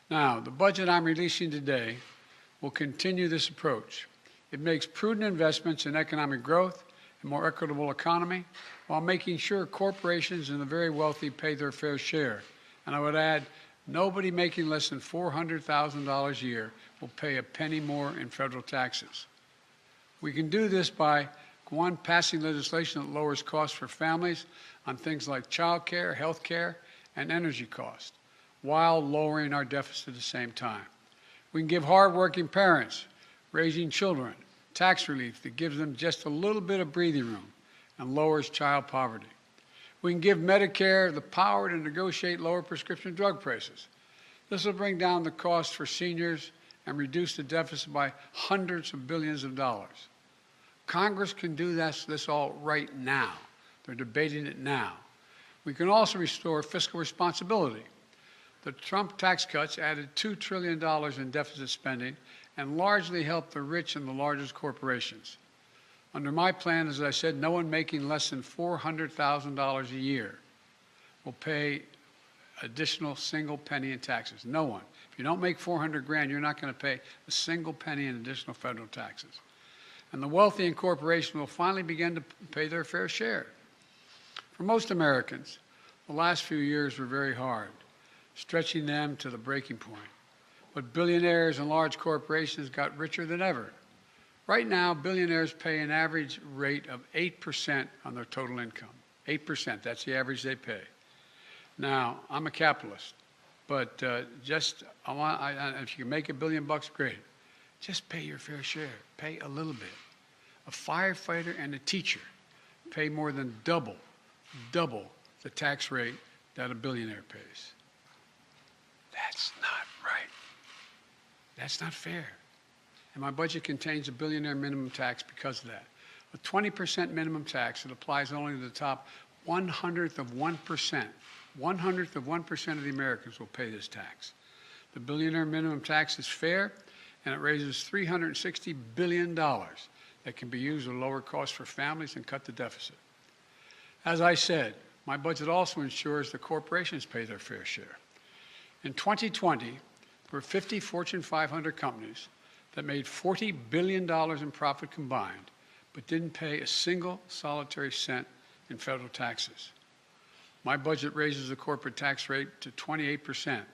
Now, the budget I'm releasing today will continue this approach. It makes prudent investments in economic growth and more equitable economy while making sure corporations and the very wealthy pay their fair share. And I would add, nobody making less than $400,000 a year will pay a penny more in federal taxes. We can do this by, one, passing legislation that lowers costs for families on things like child care, health care, and energy costs, while lowering our deficit at the same time. We can give hardworking parents raising children tax relief that gives them just a little bit of breathing room and lowers child poverty. We can give Medicare the power to negotiate lower prescription drug prices. This will bring down the cost for seniors and reduce the deficit by hundreds of billions of dollars. Congress can do this all right now. They're debating it now. We can also restore fiscal responsibility. The Trump tax cuts added $2 trillion in deficit spending and largely helped the rich and the largest corporations. Under my plan, as I said, no one making less than $400,000 a year will pay additional single penny in taxes. No one. If you don't make $400,000, you're not going to pay a single penny in additional federal taxes. And the wealthy and corporations will finally begin to pay their fair share. For most Americans, the last few years were very hard, stretching them to the breaking point. But billionaires and large corporations got richer than ever. Right now, billionaires pay an average rate of 8% on their total income. 8%, that's the average they pay. Now, I'm a capitalist, but if you can make $1 billion bucks, great. Just pay your fair share. Pay a little bit. A firefighter and a teacher pay more than double the tax rate that a billionaire pays. That's not right. That's not fair. And my budget contains a billionaire minimum tax because of that. A 20% minimum tax that applies only to the top 1/100 of 1%. 1/100 of 1% of the Americans will pay this tax. The billionaire minimum tax is fair, and it raises $360 billion that can be used to lower costs for families and cut the deficit. As I said, my budget also ensures the corporations pay their fair share. In 2020, there were 50 Fortune 500 companies that made $40 billion in profit combined, but didn't pay a single solitary cent in federal taxes. My budget raises the corporate tax rate to 28%,